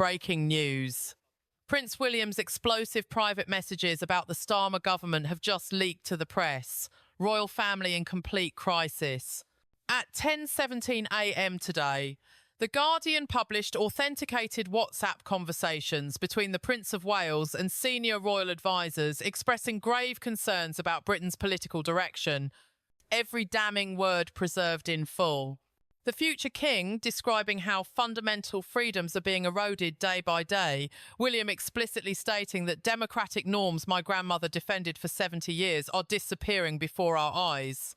breaking news. Prince William's explosive private messages about the Starmer government have just leaked to the press. Royal family in complete crisis. At 10:17 a.m. today, The Guardian published authenticated WhatsApp conversations between the Prince of Wales and senior royal advisors expressing grave concerns about Britain's political direction, every damning word preserved in full. The future king describing how fundamental freedoms are being eroded day by day, William explicitly stating that democratic norms my grandmother defended for 70 years are disappearing before our eyes.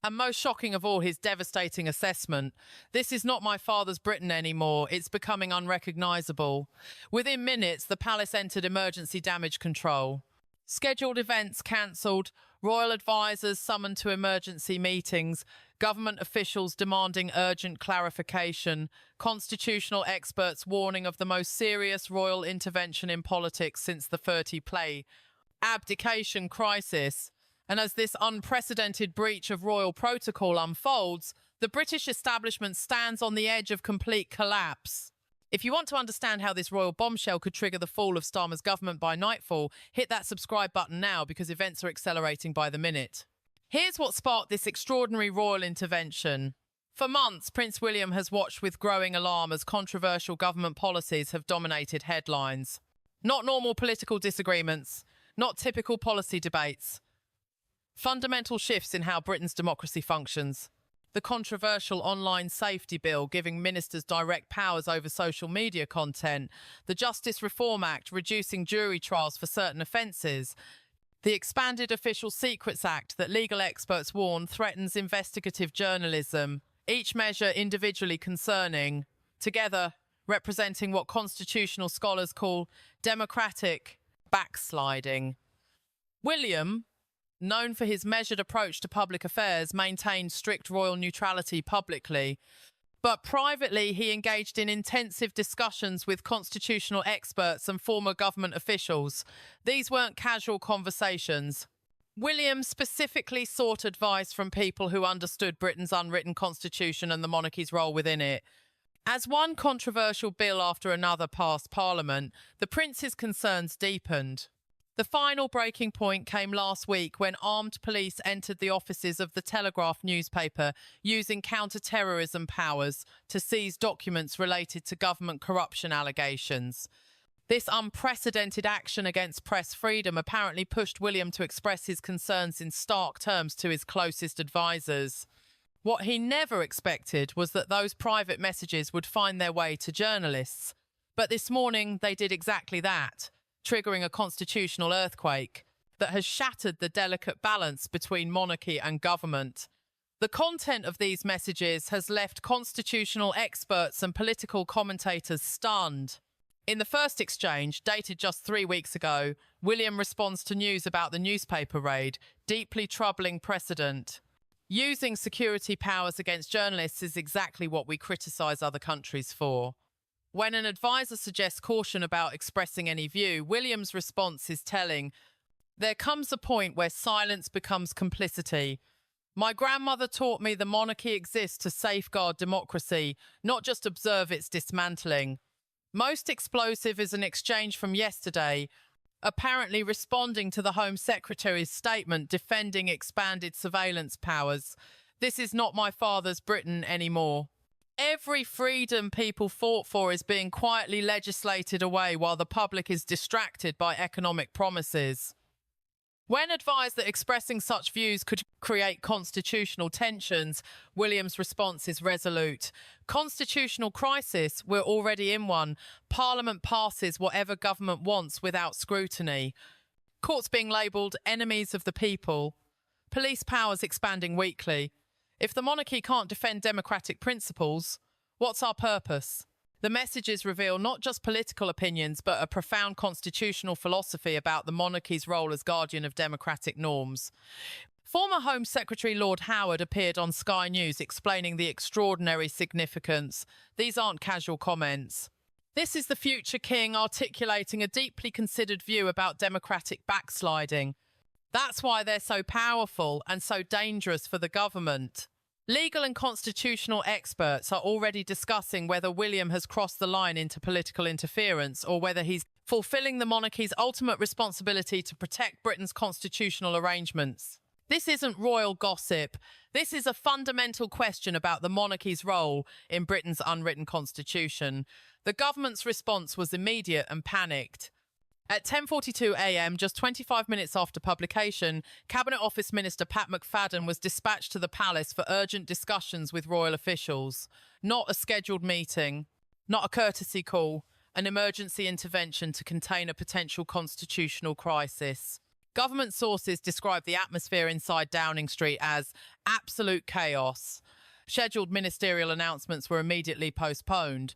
And most shocking of all, his devastating assessment: this is not my father's Britain anymore, it's becoming unrecognisable. Within minutes, the palace entered emergency damage control. Scheduled events cancelled, royal advisors summoned to emergency meetings, government officials demanding urgent clarification, constitutional experts warning of the most serious royal intervention in politics since the 30 Play abdication crisis. And as this unprecedented breach of royal protocol unfolds, the British establishment stands on the edge of complete collapse. If you want to understand how this royal bombshell could trigger the fall of Starmer's government by nightfall, hit that subscribe button now because events are accelerating by the minute. Here's what sparked this extraordinary royal intervention. For months, Prince William has watched with growing alarm as controversial government policies have dominated headlines. Not normal political disagreements, not typical policy debates. Fundamental shifts in how Britain's democracy functions. The controversial online safety bill giving ministers direct powers over social media content, the Justice Reform Act reducing jury trials for certain offences, the expanded Official Secrets Act that legal experts warn threatens investigative journalism, each measure individually concerning, together representing what constitutional scholars call democratic backsliding. William, known for his measured approach to public affairs, maintained strict royal neutrality publicly, but privately he engaged in intensive discussions with constitutional experts and former government officials. These weren't casual conversations. William specifically sought advice from people who understood Britain's unwritten constitution and the monarchy's role within it. As one controversial bill after another passed Parliament, the Prince's concerns deepened. The final breaking point came last week when armed police entered the offices of the Telegraph newspaper using counter-terrorism powers to seize documents related to government corruption allegations. This unprecedented action against press freedom apparently pushed William to express his concerns in stark terms to his closest advisors. What he never expected was that those private messages would find their way to journalists. But this morning they did exactly that, triggering a constitutional earthquake that has shattered the delicate balance between monarchy and government. The content of these messages has left constitutional experts and political commentators stunned. In the first exchange, dated just 3 weeks ago, William responds to news about the newspaper raid, deeply troubling precedent. Using security powers against journalists is exactly what we criticise other countries for. When an advisor suggests caution about expressing any view, William's response is telling. There comes a point where silence becomes complicity. My grandmother taught me the monarchy exists to safeguard democracy, not just observe its dismantling. Most explosive is an exchange from yesterday, apparently responding to the Home Secretary's statement defending expanded surveillance powers. This is not my father's Britain anymore. Every freedom people fought for is being quietly legislated away while the public is distracted by economic promises. When advised that expressing such views could create constitutional tensions, William's response is resolute. Constitutional crisis? We're already in one. Parliament passes whatever government wants without scrutiny. Courts being labelled enemies of the people. Police powers expanding weekly. If the monarchy can't defend democratic principles, what's our purpose? The messages reveal not just political opinions, but a profound constitutional philosophy about the monarchy's role as guardian of democratic norms. Former Home Secretary Lord Howard appeared on Sky News explaining the extraordinary significance. These aren't casual comments. This is the future king articulating a deeply considered view about democratic backsliding. That's why they're so powerful and so dangerous for the government. Legal and constitutional experts are already discussing whether William has crossed the line into political interference or whether he's fulfilling the monarchy's ultimate responsibility to protect Britain's constitutional arrangements. This isn't royal gossip. This is a fundamental question about the monarchy's role in Britain's unwritten constitution. The government's response was immediate and panicked. At 10:42 a.m., just 25 minutes after publication, Cabinet Office Minister Pat McFadden was dispatched to the palace for urgent discussions with royal officials. Not a scheduled meeting, not a courtesy call, an emergency intervention to contain a potential constitutional crisis. Government sources describe the atmosphere inside Downing Street as absolute chaos. Scheduled ministerial announcements were immediately postponed.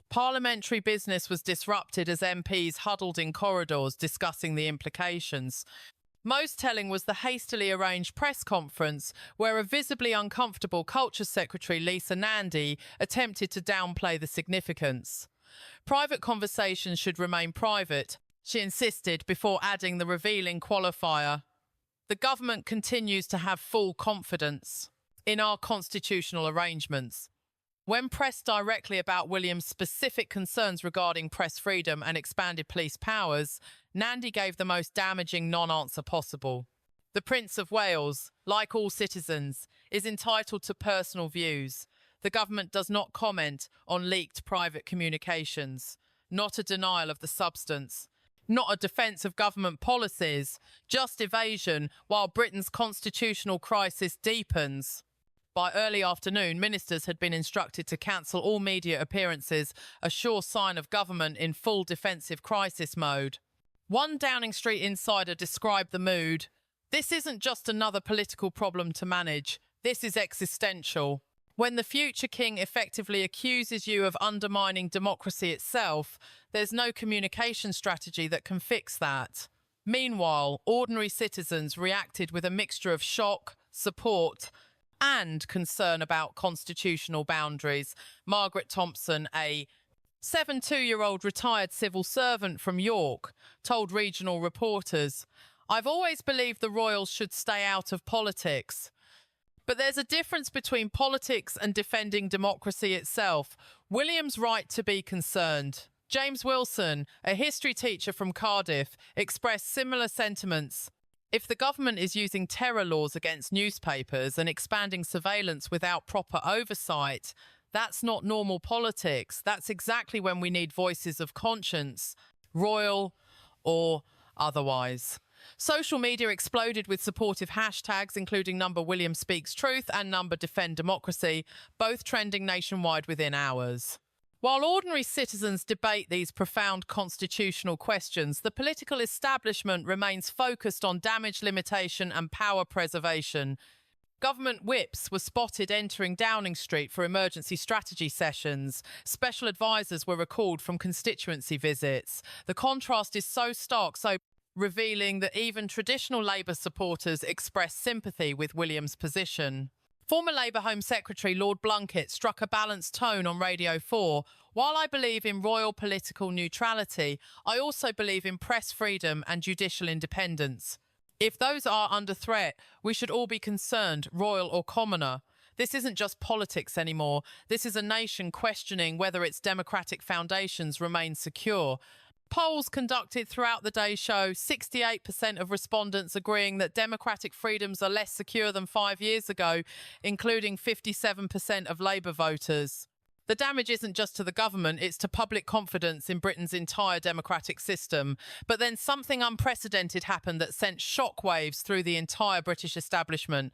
Parliamentary business was disrupted as MPs huddled in corridors discussing the implications. Most telling was the hastily arranged press conference where a visibly uncomfortable Culture Secretary Lisa Nandy attempted to downplay the significance. Private conversations should remain private, she insisted before adding the revealing qualifier. The government continues to have full confidence in our constitutional arrangements. When pressed directly about William's specific concerns regarding press freedom and expanded police powers, Nandy gave the most damaging non-answer possible. The Prince of Wales, like all citizens, is entitled to personal views. The government does not comment on leaked private communications, not a denial of the substance, not a defence of government policies, just evasion while Britain's constitutional crisis deepens. By early afternoon, ministers had been instructed to cancel all media appearances, a sure sign of government in full defensive crisis mode. One Downing Street insider described the mood. This isn't just another political problem to manage. This is existential. When the future king effectively accuses you of undermining democracy itself, there's no communication strategy that can fix that. Meanwhile, ordinary citizens reacted with a mixture of shock, support, and concern about constitutional boundaries. Margaret Thompson, a 72-year-old retired civil servant from York, told regional reporters, "I've always believed the royals should stay out of politics. But there's a difference between politics and defending democracy itself. William's right to be concerned." James Wilson, a history teacher from Cardiff, expressed similar sentiments. If the government is using terror laws against newspapers and expanding surveillance without proper oversight, that's not normal politics. That's exactly when we need voices of conscience, royal or otherwise. Social media exploded with supportive hashtags, including #WilliamSpeaksTruth and #DefendDemocracy, both trending nationwide within hours. While ordinary citizens debate these profound constitutional questions, the political establishment remains focused on damage limitation and power preservation. Government whips were spotted entering Downing Street for emergency strategy sessions. Special advisors were recalled from constituency visits. The contrast is so stark, so revealing that even traditional Labour supporters expressed sympathy with William's position. Former Labour Home Secretary Lord Blunkett struck a balanced tone on Radio 4. "While I believe in royal political neutrality, I also believe in press freedom and judicial independence. If those are under threat, we should all be concerned, royal or commoner. This isn't just politics anymore. This is a nation questioning whether its democratic foundations remain secure." Polls conducted throughout the day show 68% of respondents agreeing that democratic freedoms are less secure than 5 years ago, including 57% of Labour voters. The damage isn't just to the government, it's to public confidence in Britain's entire democratic system. But then something unprecedented happened that sent shockwaves through the entire British establishment.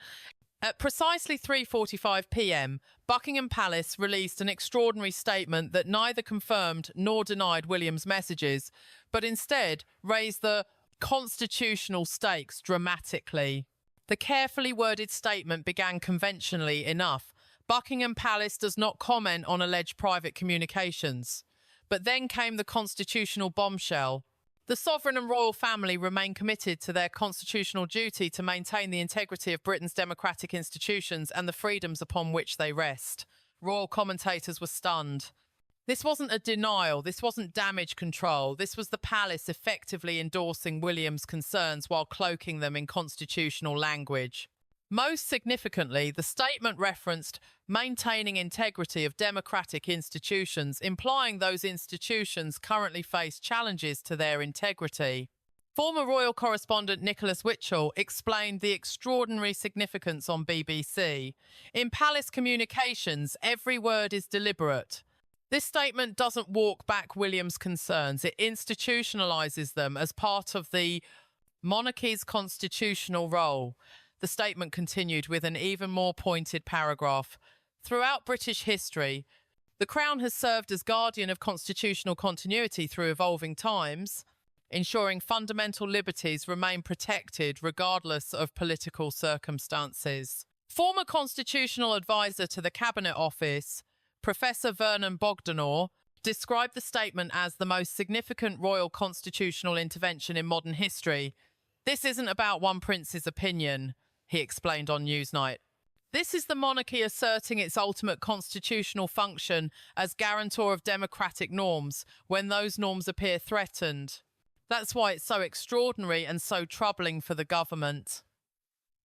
At precisely 3:45 p.m, Buckingham Palace released an extraordinary statement that neither confirmed nor denied William's messages, but instead raised the constitutional stakes dramatically. The carefully worded statement began conventionally enough. Buckingham Palace does not comment on alleged private communications. But then came the constitutional bombshell. The sovereign and royal family remain committed to their constitutional duty to maintain the integrity of Britain's democratic institutions and the freedoms upon which they rest. Royal commentators were stunned. This wasn't a denial, this wasn't damage control, this was the palace effectively endorsing William's concerns while cloaking them in constitutional language. Most significantly, the statement referenced maintaining integrity of democratic institutions, implying those institutions currently face challenges to their integrity. Former royal correspondent Nicholas Witchell explained the extraordinary significance on BBC. In palace communications, every word is deliberate. This statement doesn't walk back William's concerns. It institutionalizes them as part of the monarchy's constitutional role. The statement continued with an even more pointed paragraph. Throughout British history, the Crown has served as guardian of constitutional continuity through evolving times, ensuring fundamental liberties remain protected regardless of political circumstances. Former constitutional advisor to the Cabinet Office, Professor Vernon Bogdanor, described the statement as the most significant royal constitutional intervention in modern history. This isn't about one prince's opinion, he explained on Newsnight. This is the monarchy asserting its ultimate constitutional function as guarantor of democratic norms when those norms appear threatened. That's why it's so extraordinary and so troubling for the government.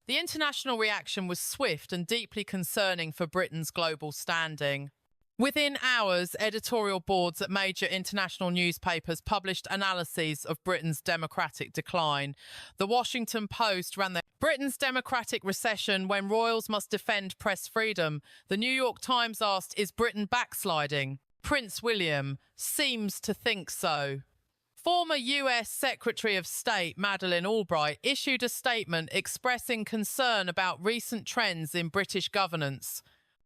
The international reaction was swift and deeply concerning for Britain's global standing. Within hours, editorial boards at major international newspapers published analyses of Britain's democratic decline. The Washington Post ran their Britain's democratic recession when royals must defend press freedom. The New York Times asked, is Britain backsliding? Prince William seems to think so. Former US Secretary of State Madeleine Albright issued a statement expressing concern about recent trends in British governance,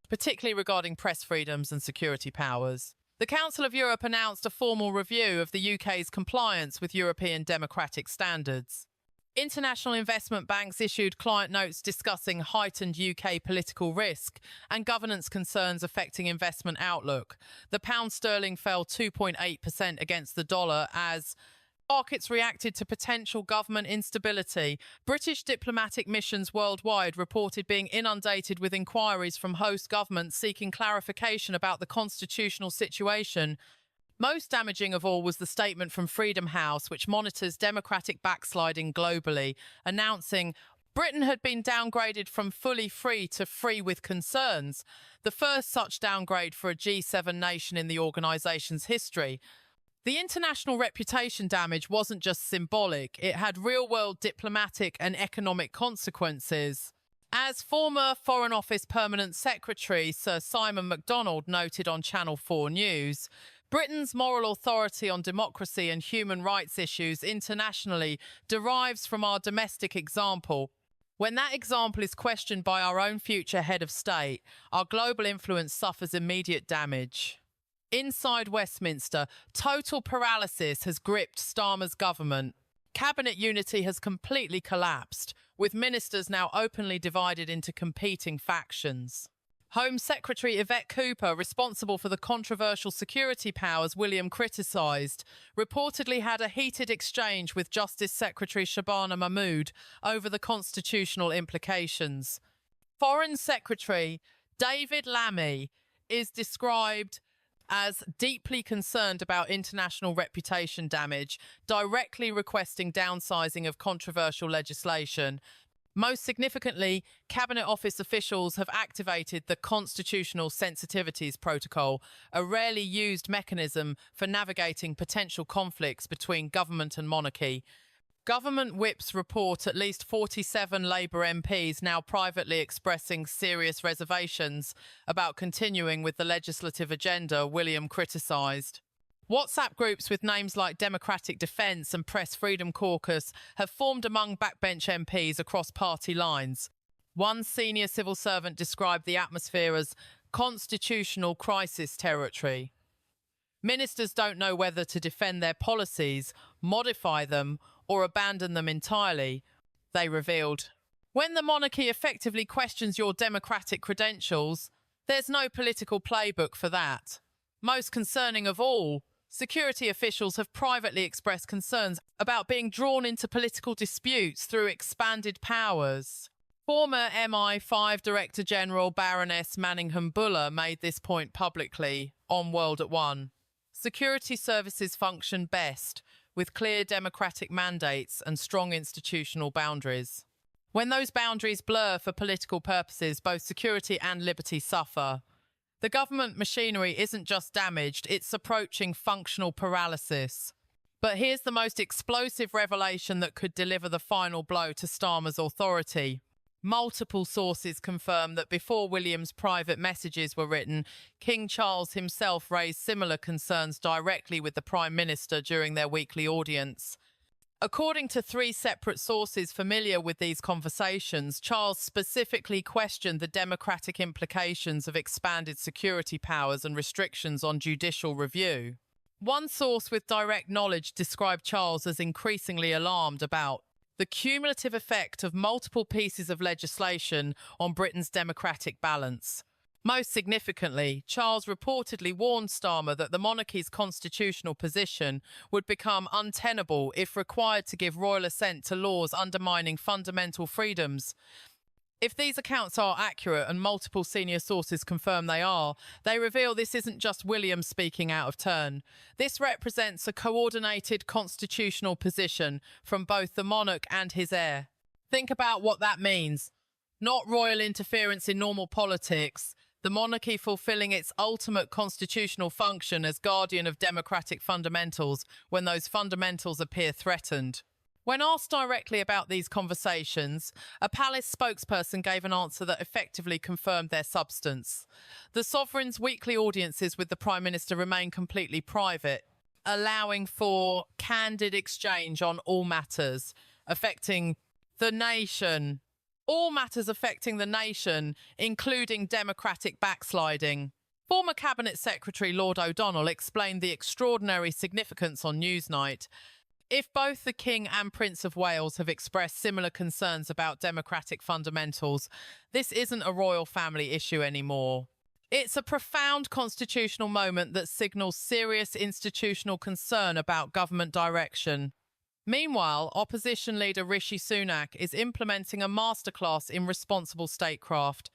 particularly regarding press freedoms and security powers. The Council of Europe announced a formal review of the UK's compliance with European democratic standards. International investment banks issued client notes discussing heightened UK political risk and governance concerns affecting investment outlook. The pound sterling fell 2.8% against the dollar as markets reacted to potential government instability. British diplomatic missions worldwide reported being inundated with inquiries from host governments seeking clarification about the constitutional situation. Most damaging of all was the statement from Freedom House, which monitors democratic backsliding globally, announcing Britain had been downgraded from fully free to free with concerns, the first such downgrade for a G7 nation in the organisation's history. The international reputation damage wasn't just symbolic, it had real-world diplomatic and economic consequences. As former Foreign Office Permanent Secretary Sir Simon MacDonald noted on Channel 4 News, Britain's moral authority on democracy and human rights issues internationally derives from our domestic example. When that example is questioned by our own future head of state, our global influence suffers immediate damage. Inside Westminster, total paralysis has gripped Starmer's government. Cabinet unity has completely collapsed, with ministers now openly divided into competing factions. Home Secretary Yvette Cooper, responsible for the controversial security powers William criticised, reportedly had a heated exchange with Justice Secretary Shabana Mahmood over the constitutional implications. Foreign Secretary David Lammy is described as deeply concerned about international reputation damage, directly requesting downsizing of controversial legislation. Most significantly, Cabinet Office officials have activated the Constitutional Sensitivities Protocol, a rarely used mechanism for navigating potential conflicts between government and monarchy. Government whips report at least 47 Labour MPs now privately expressing serious reservations about continuing with the legislative agenda William criticised. WhatsApp groups with names like Democratic Defence and Press Freedom Caucus have formed among backbench MPs across party lines. One senior civil servant described the atmosphere as constitutional crisis territory. Ministers don't know whether to defend their policies, modify them, or abandon them entirely, they revealed. When the monarchy effectively questions your democratic credentials, there's no political playbook for that. Most concerning of all, security officials have privately expressed concerns about being drawn into political disputes through expanded powers. Former MI5 Director General Baroness Manningham Buller made this point publicly on World at One. Security services function best with clear democratic mandates and strong institutional boundaries. When those boundaries blur for political purposes, both security and liberty suffer. The government machinery isn't just damaged, it's approaching functional paralysis. But here's the most explosive revelation that could deliver the final blow to Starmer's authority. Multiple sources confirm that before William's private messages were written, King Charles himself raised similar concerns directly with the Prime Minister during their weekly audience. According to 3 separate sources familiar with these conversations, Charles specifically questioned the democratic implications of expanded security powers and restrictions on judicial review. One source with direct knowledge described Charles as increasingly alarmed about the cumulative effect of multiple pieces of legislation on Britain's democratic balance. Most significantly, Charles reportedly warned Starmer that the monarchy's constitutional position would become untenable if required to give royal assent to laws undermining fundamental freedoms. If these accounts are accurate, and multiple senior sources confirm they are, they reveal this isn't just William speaking out of turn. This represents a coordinated constitutional position from both the monarch and his heir. Think about what that means. Not royal interference in normal politics, the monarchy fulfilling its ultimate constitutional function as guardian of democratic fundamentals when those fundamentals appear threatened. When asked directly about these conversations, a palace spokesperson gave an answer that effectively confirmed their substance. The sovereign's weekly audiences with the Prime Minister remain completely private, allowing for candid exchange on all matters affecting the nation. All matters affecting the nation, including democratic backsliding. Former Cabinet Secretary Lord O'Donnell explained the extraordinary significance on Newsnight. If both the King and Prince of Wales have expressed similar concerns about democratic fundamentals, this isn't a royal family issue anymore. It's a profound constitutional moment that signals serious institutional concern about government direction. Meanwhile, opposition leader Rishi Sunak is implementing a masterclass in responsible statecraft.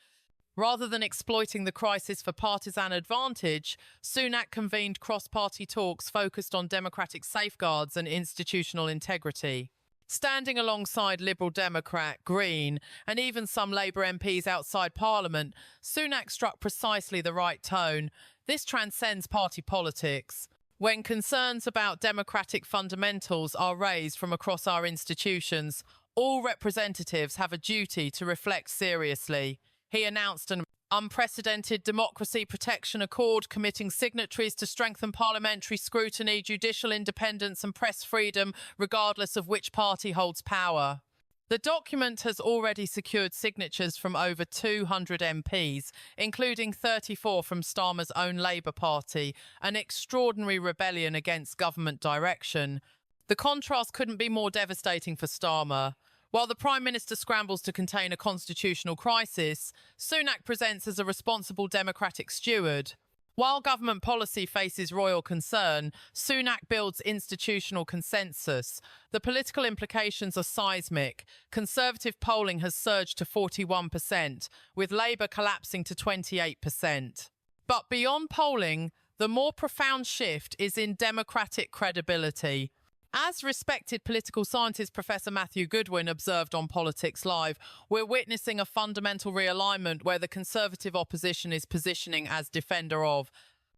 Rather than exploiting the crisis for partisan advantage, Sunak convened cross-party talks focused on democratic safeguards and institutional integrity. Standing alongside Liberal Democrat, Green, and even some Labour MPs outside Parliament, Sunak struck precisely the right tone. This transcends party politics. When concerns about democratic fundamentals are raised from across our institutions, all representatives have a duty to reflect seriously. He announced an unprecedented democracy protection accord committing signatories to strengthen parliamentary scrutiny, judicial independence and press freedom, regardless of which party holds power. The document has already secured signatures from over 200 MPs, including 34 from Starmer's own Labour Party, an extraordinary rebellion against government direction. The contrast couldn't be more devastating for Starmer. While the Prime Minister scrambles to contain a constitutional crisis, Sunak presents as a responsible democratic steward. While government policy faces royal concern, Sunak builds institutional consensus. The political implications are seismic. Conservative polling has surged to 41%, with Labour collapsing to 28%. But beyond polling, the more profound shift is in democratic credibility. As respected political scientist Professor Matthew Goodwin observed on Politics Live, we're witnessing a fundamental realignment where the Conservative opposition is positioning as defender of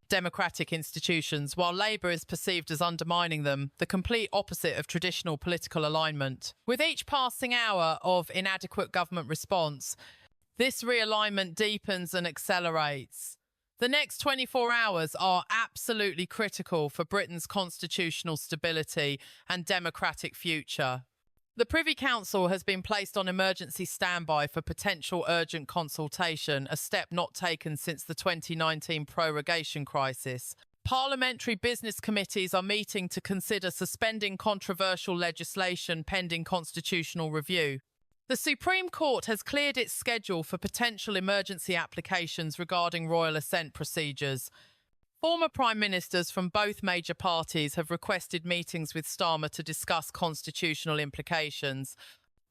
democratic institutions, while Labour is perceived as undermining them, the complete opposite of traditional political alignment. With each passing hour of inadequate government response, this realignment deepens and accelerates. The next 24 hours are absolutely critical for Britain's constitutional stability and democratic future. The Privy Council has been placed on emergency standby for potential urgent consultation, a step not taken since the 2019 prorogation crisis. Parliamentary business committees are meeting to consider suspending controversial legislation pending constitutional review. The Supreme Court has cleared its schedule for potential emergency applications regarding royal assent procedures. Former Prime Ministers from both major parties have requested meetings with Starmer to discuss constitutional implications.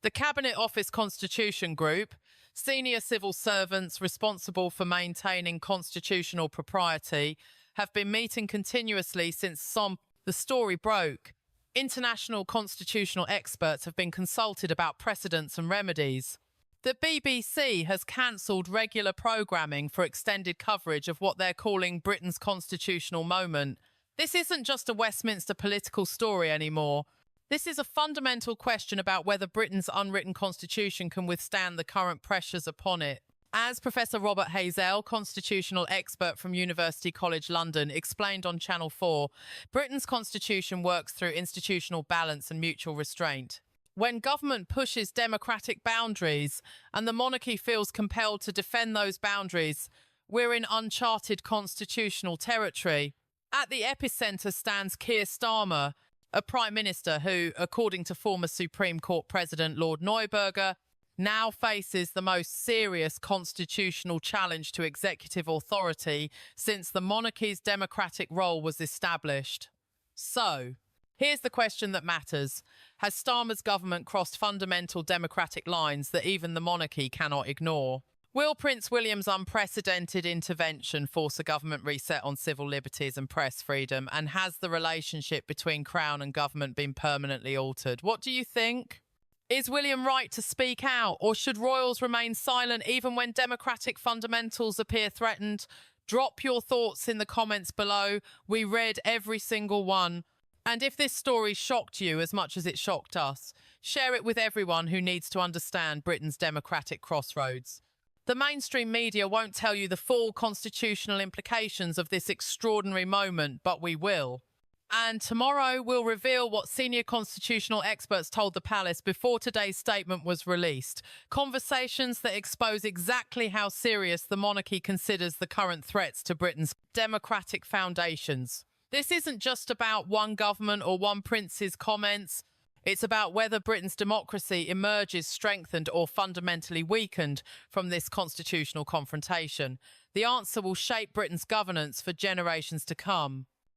The Cabinet Office Constitution Group, senior civil servants responsible for maintaining constitutional propriety, have been meeting continuously since the story broke. International constitutional experts have been consulted about precedents and remedies. The BBC has cancelled regular programming for extended coverage of what they're calling Britain's constitutional moment. This isn't just a Westminster political story anymore. This is a fundamental question about whether Britain's unwritten constitution can withstand the current pressures upon it. As Professor Robert Hazell, constitutional expert from University College London, explained on Channel 4, Britain's constitution works through institutional balance and mutual restraint. When government pushes democratic boundaries and the monarchy feels compelled to defend those boundaries, we're in uncharted constitutional territory. At the epicentre stands Keir Starmer, a Prime Minister who, according to former Supreme Court President Lord Neuberger, now faces the most serious constitutional challenge to executive authority since the monarchy's democratic role was established. So, here's the question that matters. Has Starmer's government crossed fundamental democratic lines that even the monarchy cannot ignore? Will Prince William's unprecedented intervention force a government reset on civil liberties and press freedom? And has the relationship between Crown and government been permanently altered? What do you think? Is William right to speak out, or should royals remain silent even when democratic fundamentals appear threatened? Drop your thoughts in the comments below. We read every single one. And if this story shocked you as much as it shocked us, share it with everyone who needs to understand Britain's democratic crossroads. The mainstream media won't tell you the full constitutional implications of this extraordinary moment, but we will. And tomorrow we'll reveal what senior constitutional experts told the palace before today's statement was released. Conversations that expose exactly how serious the monarchy considers the current threats to Britain's democratic foundations. This isn't just about one government or one prince's comments. It's about whether Britain's democracy emerges strengthened or fundamentally weakened from this constitutional confrontation. The answer will shape Britain's governance for generations to come.